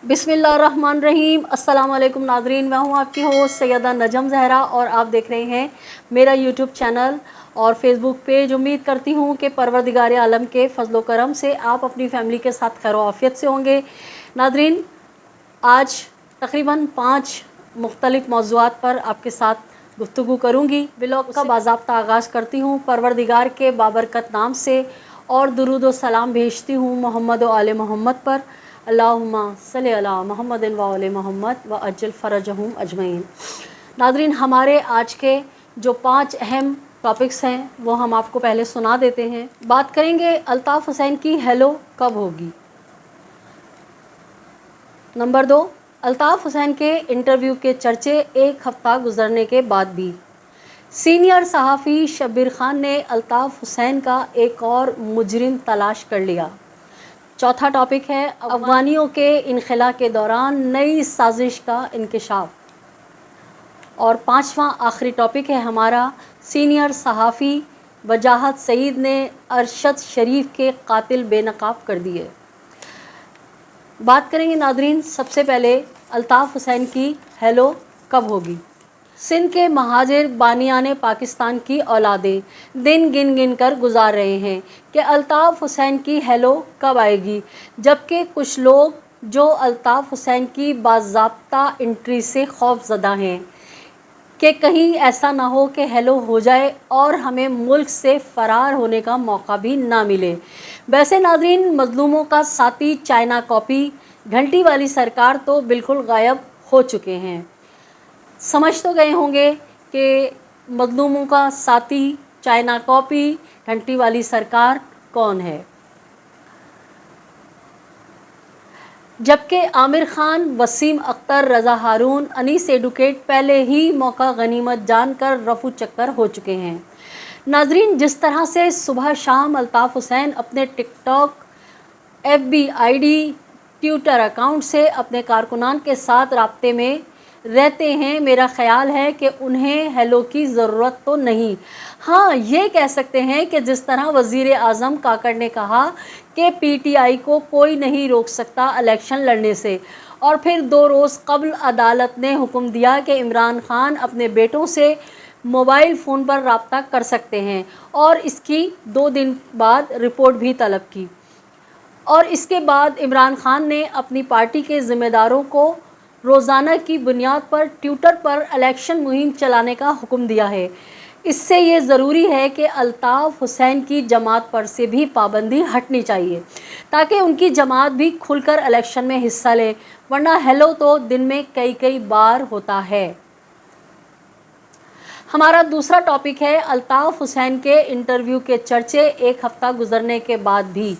बिस्मिल्लाहिर्रहमानिर्रहीम। अस्सलाम वालेकुम नाज़रीन, मैं हूँ आपकी होस्ट सैयदा नजम ज़हरा और आप देख रहे हैं मेरा यूट्यूब चैनल और फेसबुक पेज। उम्मीद करती हूँ कि परवरदिगार आलम के फजलो करम से आप अपनी फ़ैमिली के साथ खैर आफ़ियत से होंगे। नाज़रीन, आज तकरीबन 5 मुख्तलिफ़ मौज़ूआत पर आपके साथ गुफ्तगू करूँगी। व्लॉग का बाज़ाब्ता आगाज़ करती हूँ परवरदिगार के बाबरकत नाम से और दुरूद व सलाम भेजती हूँ मोहम्मद व आले मोहम्मद पर। अल्लाहुम्मा सल्लि अला मोहम्मद व आले मोहम्मद व अज्जल फ़रजहुम अजमईन। नाज़रीन, हमारे आज के जो 5 अहम टॉपिक्स हैं वो हम आपको पहले सुना देते हैं। बात करेंगे अल्ताफ़ हुसैन की हेलो कब होगी। नंबर 2, अल्ताफ़ हुसैन के इंटरव्यू के चर्चे एक हफ़्ता गुजरने के बाद भी। सीनियर सहाफ़ी शब्बीर खान ने अल्ताफ़ हुसैन का एक और मुजरिम तलाश कर लिया। चौथा टॉपिक है अफ़गानियों के इनख़ला के दौरान नई साजिश का इंकशाफ। और 5वां आखिरी टॉपिक है हमारा सीनियर सहाफ़ी वजाहत सईद ने अरशद शरीफ के कातिल बेनकाब कर दिए। बात करेंगे नाज़रीन, सबसे पहले अल्ताफ़ हुसैन की हेलो कब होगी। सिंध के महाजिर बानियाने पाकिस्तान की औलादें दिन गिन गिन कर गुजार रहे हैं कि अल्ताफ़ हुसैन की हेलो कब आएगी, जबकि कुछ लोग जो अल्ताफ़ हुसैन की बाज़ाब्ता एंट्री से खौफज़दा हैं कि कहीं ऐसा ना हो कि हेलो हो जाए और हमें मुल्क से फ़रार होने का मौका भी ना मिले। वैसे नाज़रीन, मज़लूमों का साथी चाइना कॉपी घंटी वाली सरकार तो बिल्कुल गायब हो चुके हैं। समझ तो गए होंगे कि मज़लूमों का साथी चाइना कॉपी घंटी वाली सरकार कौन है। जबकि आमिर खान, वसीम अख्तर, रज़ा हारून, अनीस एडुकेट पहले ही मौका गनीमत जानकर रफू चक्कर हो चुके हैं। नाज़रीन, जिस तरह से सुबह शाम अल्ताफ़ हुसैन अपने TikTok, FB ID, Twitter account से अपने कारकुनान के साथ राब्ते में रहते हैं, मेरा ख़याल है कि उन्हें हेलो की ज़रूरत तो नहीं। हाँ, ये कह सकते हैं कि जिस तरह वज़ीर आज़म काकड़ ने कहा कि PTI को कोई नहीं रोक सकता इलेक्शन लड़ने से, और फिर 2 रोज़ कबल अदालत ने हुक्म दिया कि इमरान खान अपने बेटों से मोबाइल फ़ोन पर रब्ता कर सकते हैं और इसकी 2 दिन बाद रिपोर्ट भी तलब की। और इसके बाद इमरान खान ने अपनी पार्टी के ज़िम्मेदारों को रोज़ाना की बुनियाद पर ट्विटर पर इलेक्शन मुहिम चलाने का हुक्म दिया है। इससे ये ज़रूरी है कि अल्ताफ़ हुसैन की जमात पर से भी पाबंदी हटनी चाहिए ताकि उनकी जमात भी खुलकर इलेक्शन में हिस्सा ले, वरना हेलो तो दिन में कई कई बार होता है। हमारा दूसरा टॉपिक है अल्ताफ़ हुसैन के इंटरव्यू के चर्चे एक हफ़्ता गुजरने के बाद भी।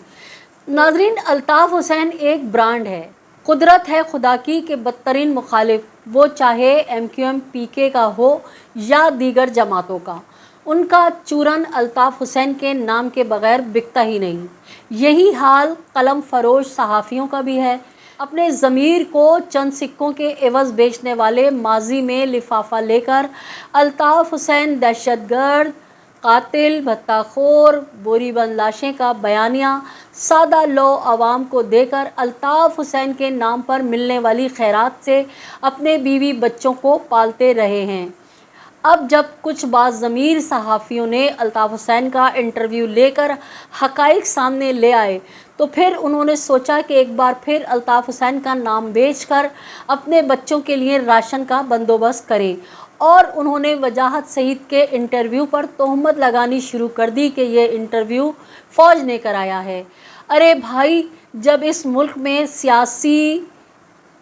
नाज़रीन, अल्ताफ़ हुसैन एक ब्रांड है। कुदरत है खुदा की कि बदतरीन मुखालिफ, वो चाहे MQM PK का हो या दीगर जमातों का, उनका चूरन अल्ताफ़ हुसैन के नाम के बग़ैर बिकता ही नहीं। यही हाल कलम फ़रोश सहाफ़ियों का भी है। अपने ज़मीर को चंद सिक्कों के एवज़ बेचने वाले माजी में लिफाफा लेकर अल्ताफ़ हुसैन दहशतगर्द, कातिल, भत्ताखोर, बोरीबंद लाशें का बयानिया सादा लो आवाम को देकर अल्ताफ़ हुसैन के नाम पर मिलने वाली खैरात से अपने बीवी बच्चों को पालते रहे हैं। अब जब कुछ बाज़मीर सहाफ़ियों ने अल्ताफ़ हुसैन का इंटरव्यू लेकर हक़ाइक़ सामने ले आए तो फिर उन्होंने सोचा कि एक बार फिर अल्ताफ़ हुसैन का नाम बेचकर अपने बच्चों के लिए राशन का बंदोबस्त करें, और उन्होंने वजाहत सईद के इंटरव्यू पर तोहमत लगानी शुरू कर दी कि ये इंटरव्यू फ़ौज ने कराया है। अरे भाई, जब इस मुल्क में सियासी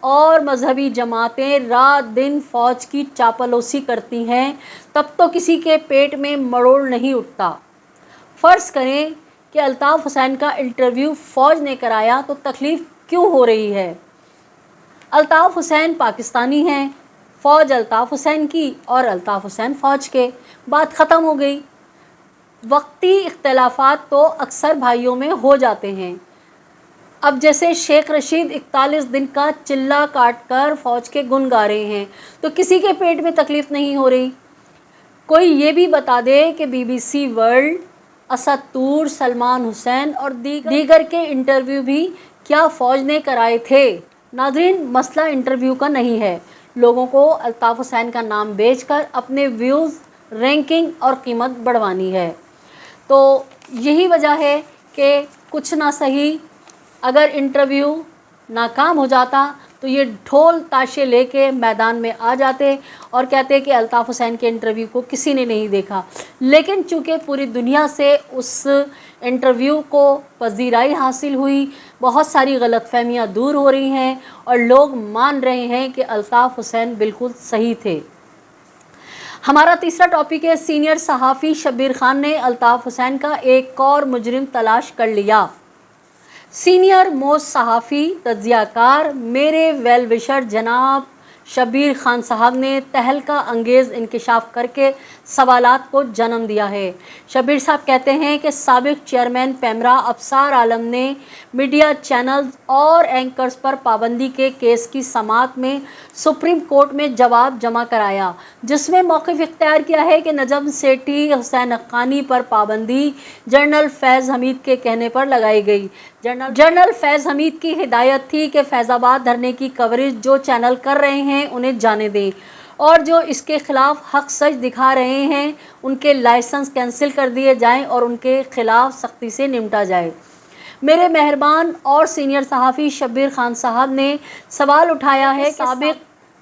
और मजहबी जमातें रात दिन फ़ौज की चापलूसी करती हैं, तब तो किसी के पेट में मरोड़ नहीं उठता। फ़र्ज़ करें कि अल्ताफ़ हुसैन का इंटरव्यू फ़ौज ने कराया तो तकलीफ़ क्यों हो रही है। अल्ताफ़ हुसैन पाकिस्तानी हैं, फ़ौज अल्ताफ़ हुसैन की और अल्ताफ़ हुसैन फ़ौज के, बात ख़त्म हो गई। वक्ती इख्तलाफात तो अक्सर भाइयों में हो जाते हैं। अब जैसे शेख रशीद 41 दिन का चिल्ला काट कर फ़ौज के गुन गा रहे हैं तो किसी के पेट में तकलीफ़ नहीं हो रही। कोई ये भी बता दे कि BBC वर्ल्ड, असद तूर, सलमान हुसैन और दीगर के इंटरव्यू भी क्या फ़ौज ने कराए थे। नाज़रीन, मसला इंटरव्यू का नहीं है, लोगों को अल्ताफ़ हुसैन का नाम बेचकर अपने व्यूज़, रैंकिंग और कीमत बढ़वानी है। तो यही वजह है कि कुछ ना सही, अगर इंटरव्यू नाकाम हो जाता तो ये ढोल ताशे लेके मैदान में आ जाते और कहते कि अल्ताफ़ हुसैन के इंटरव्यू को किसी ने नहीं देखा। लेकिन चूँकि पूरी दुनिया से उस इंटरव्यू को पज़ीराई हासिल हुई, बहुत सारी गलतफ़हमियाँ दूर हो रही हैं और लोग मान रहे हैं कि अल्ताफ़ हुसैन बिल्कुल सही थे। हमारा तीसरा टॉपिक है, सीनियर सहाफ़ी शब्बीर खान ने अल्ताफ़ हुसैन का एक और मुजरिम तलाश कर लिया। सीनियर मोस्ट सहाफ़ी तज्ज़ियाकार मेरे वेल विशर जनाब शब्बीर खान साहब ने तहलका अंगेज़ इंकशाफ करके सवालात को जन्म दिया है। शब्बीर साहब कहते हैं कि साबिक़ चेयरमैन पैमरा अफसार आलम ने मीडिया चैनल्स और एंकर्स पर पाबंदी के केस की समाअत में सुप्रीम कोर्ट में जवाब जमा कराया, जिसमें मौक़िफ़ इख्तियार किया है कि नजम सेठी हुसैन हक्कानी पर पाबंदी जनरल फैज़ हमीद के कहने पर लगाई गई। जनरल फैज़ हमीद की हिदायत थी कि फैज़ाबाद धरने की कवरेज जो चैनल कर रहे हैं उन्हें जाने दें और जो इसके ख़िलाफ़ हक़ सच दिखा रहे हैं उनके लाइसेंस कैंसिल कर दिए जाएं और उनके ख़िलाफ़ सख्ती से निपटा जाए। मेरे मेहरबान और सीनियर सहाफ़ी शब्बीर खान साहब ने सवाल उठाया है, साबिक़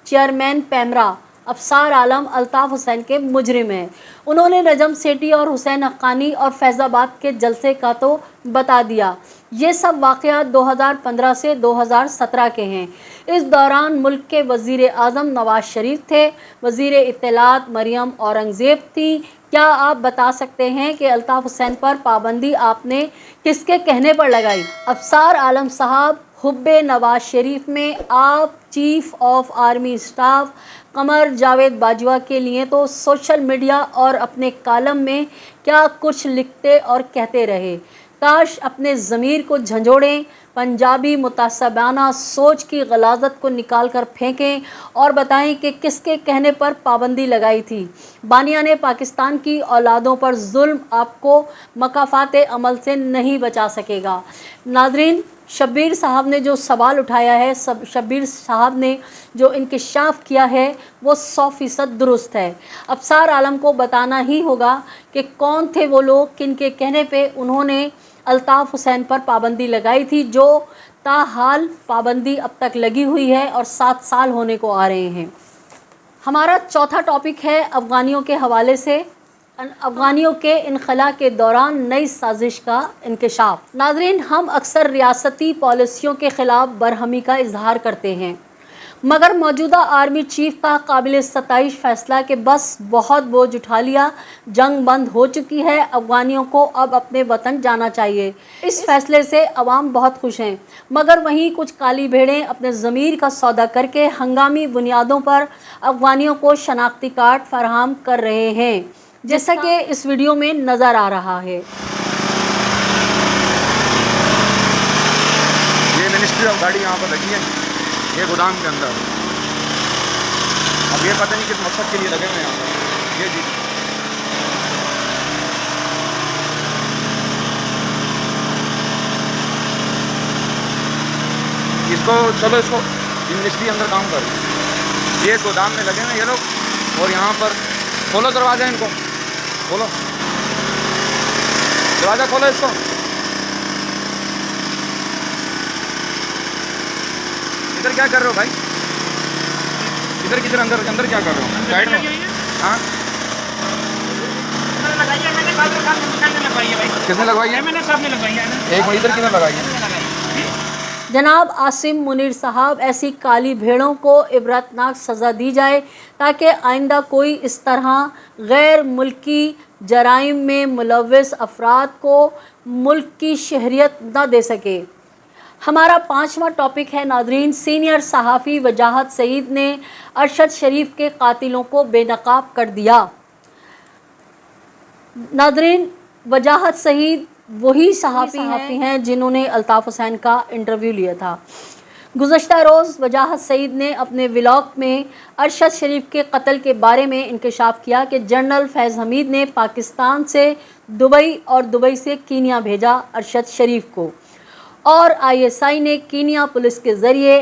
चेयरमैन पैमरा अफसार आलम अल्ताफ़ हुसैन के मुजरिम हैं। उन्होंने नजम सेठी और हुसैन हक्कानी और फैज़ाबाद के जलसे का तो बता दिया। ये सब वाक़यात 2015 से 2017 के हैं। इस दौरान मुल्क के वज़ीर आज़म नवाज़ शरीफ थे, वज़ीर इत्तलात मरियम औरंगज़ेब थी। क्या आप बता सकते हैं कि अल्ताफ़ हुसैन पर पाबंदी आपने किसके कहने पर लगाई? अफसार आलम साहब, हुब्बे नवाज़ शरीफ में आप chief of army staff Qamar Javed Bajwa के लिए तो सोशल मीडिया और अपने कॉलम में क्या कुछ लिखते और कहते रहे। काश अपने ज़मीर को झंझोड़ें, पंजाबी मुतासबाना सोच की गलाजत को निकाल कर फेंकें और बताएं कि किसके कहने पर पाबंदी लगाई थी। बानियाने पाकिस्तान की औलादों पर जुल्म आपको मकाफ़ाते अमल से नहीं बचा सकेगा। नाज़रीन, शब्बीर साहब ने जो सवाल उठाया है, शब्बीर साहब ने जो इंकशाफ किया है वो 100% दुरुस्त है। अफसार आलम को बताना ही होगा कि कौन थे वो लोग किनके कहने पे उन्होंने अल्ताफ़ हुसैन पर पाबंदी लगाई थी, जो ताहाल पाबंदी अब तक लगी हुई है और 7 साल होने को आ रहे हैं। हमारा चौथा टॉपिक है अफ़गानियों के हवाले से, अफ़गानियों के इनखला के दौरान नई साजिश का इंकशाफ। नाज़रीन, हम अक्सर रियासती पॉलिसियों के ख़िलाफ़ बरहमी का इजहार करते हैं, मगर मौजूदा आर्मी चीफ का काबिल सताइश फ़ैसला कि बस बहुत बोझ उठा लिया, जंग बंद हो चुकी है, अफ़गानियों को अब अपने वतन जाना चाहिए। इस फ़ैसले से अवाम बहुत खुश हैं, मगर वहीं कुछ काली भेड़ें अपने ज़मीर का सौदा करके हंगामी बुनियादों पर अफ़गानियों को शनाख्ती कार्ड फराहम कर रहे हैं, जैसा कि इस वीडियो में नज़र आ रहा है। ये मिनिस्ट्री ऑफ गाड़ी यहाँ पर लगी है, ये गोदाम के अंदर। अब ये पता नहीं किस मकसद के लिए लगे हुए हैं यहाँ पर। ये जी इसको चलो, इसको मिनिस्ट्री अंदर काम कर, ये गोदाम में लगे हुए हैं ये लोग। और यहाँ पर खोलो दरवाज़ा, इनको खोलो दरवाज़ा, खोलो इसको। इधर क्या कर रहे हो भाई? इधर किधर अंदर अंदर क्या कर रहे हो? साइड में। हाँ, किसने लगवाई है? मैंने साहब ने लगवाई है। एक मिनट, इधर किधर लगाई है? जनाब आसिम मुनीर साहब, ऐसी काली भेड़ों को इबरतनाक सज़ा दी जाए ताकि आइंदा कोई इस तरह गैर मुल्की जराइम में मुलव्वस अफराद को मुल्क की शहरियत न दे सके। हमारा पाँचवा टॉपिक है नाज़रीन, सीनियर सहाफ़ी वजाहत सईद ने अरशद शरीफ के कातिलों को बेनकाब कर दिया। नाज़रीन, वजाहत सईद वही सहाफ़ी हैं जिन्होंने अल्ताफ़ हुसैन का इंटरव्यू लिया था। गुज़श्ता रोज़ वजाहत सईद ने अपने व्लॉग में अरशद शरीफ के कत्ल के बारे में इंकशाफ किया कि जनरल फैज़ हमीद ने पाकिस्तान से दुबई और दुबई से कीनिया भेजा अरशद शरीफ को, और ISI ने कीनिया पुलिस के ज़रिए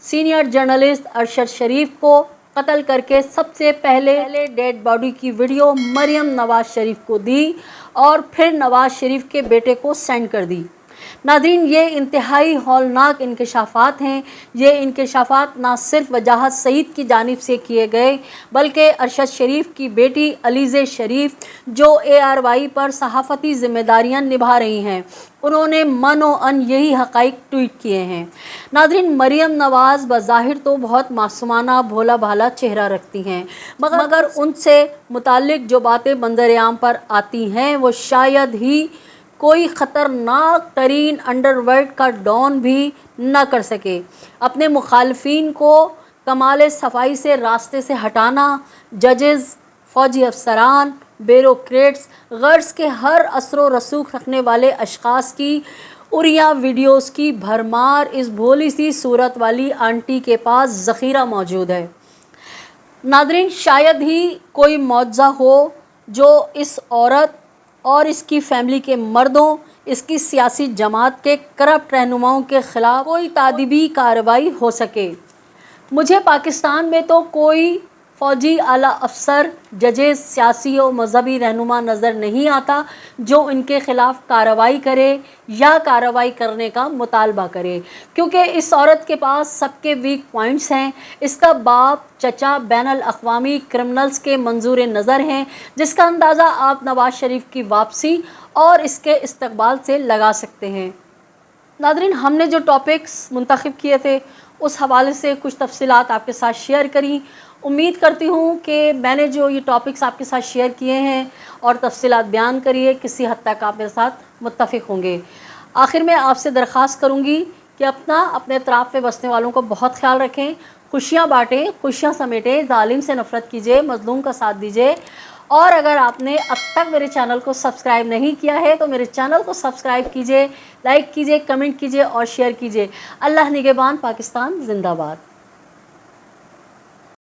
सीनियर जर्नलिस्ट अरशद शरीफ को कत्ल करके सबसे पहले डेड बॉडी की वीडियो मरियम नवाज शरीफ को दी और फिर नवाज शरीफ के बेटे को सेंड कर दी। नाज़रीन, ये इंतहाई हौलनाक इंकशाफात हैं। ये इंकशाफात ना सिर्फ वजाहत सईद की जानिब से किए गए बल्कि अरशद शरीफ की बेटी अलीज़े शरीफ जो ARY पर सहाफ़ती ज़िम्मेदारियां निभा रही हैं, उन्होंने मनो अन यही हक़ाइक़ ट्वीट किए हैं। नाज़रीन, मरियम नवाज़ बज़ाहिर तो बहुत मासूमाना भोला भाला चेहरा रखती हैं, मगर उनसे मुताल्लिक़ जो बातें मंज़र-ए-आम पर आती हैं वो शायद ही कोई ख़तरनाक तरीन अंडरवर्ल्ड का डॉन भी न कर सके। अपने मुखालफिन को कमाल सफाई से रास्ते से हटाना, जजेस, फ़ौजी अफसरान, ब्यूरोक्रेट्स, गर्ज के हर असर रसूख रखने वाले अशख़ास की उरिया वीडियोस की भरमार इस भोली सी सूरत वाली आंटी के पास ज़ख़ीरा मौजूद है। नाज़रीन, शायद ही कोई मुआवज़ा हो जो इस औरत और इसकी फैमिली के मर्दों, इसकी सियासी जमात के करप्ट रहनुमाओं के ख़िलाफ़ कोई तादीबी कार्रवाई हो सके। मुझे पाकिस्तान में तो कोई फ़ौजी आला अफसर, जजेस, सियासी और मजहबी रहनुमा नज़र नहीं आता जो इनके ख़िलाफ़ कार्रवाई करे या कार्रवाई करने का मुतालबा करे, क्योंकि इस औरत के पास सबके वीक पॉइंट्स हैं। इसका बाप, चचा बैनुल अक़वामी क्रिमिनल्स के मंजूर नज़र हैं, जिसका अंदाज़ा आप नवाज शरीफ की वापसी और इसके इस्तकबाल से लगा सकते हैं। नाज़रीन, हमने जो टॉपिक्स मुंतखब किए थे उस हवाले से कुछ तफसीलात आपके साथ शेयर करी। उम्मीद करती हूँ कि मैंने जो ये टॉपिक्स आपके साथ शेयर किए हैं और तफसीलात बयान करी है, किसी हद तक आप मेरे साथ मुत्तफ़िक होंगे। आखिर में आपसे दरख्वास्त करूँगी कि अपने अतराफ़ में बसने वालों को बहुत ख्याल रखें, खुशियाँ बाँटें, खुशियाँ समेटें, ज़ालिम से नफ़रत कीजिए, मज़लूम का साथ दीजिए। और अगर आपने अब तक मेरे चैनल को सब्सक्राइब नहीं किया है तो मेरे चैनल को सब्सक्राइब कीजिए, लाइक कीजिए, कमेंट कीजिए और शेयर कीजिए। अल्लाह निगहबान, पाकिस्तान ज़िंदाबाद।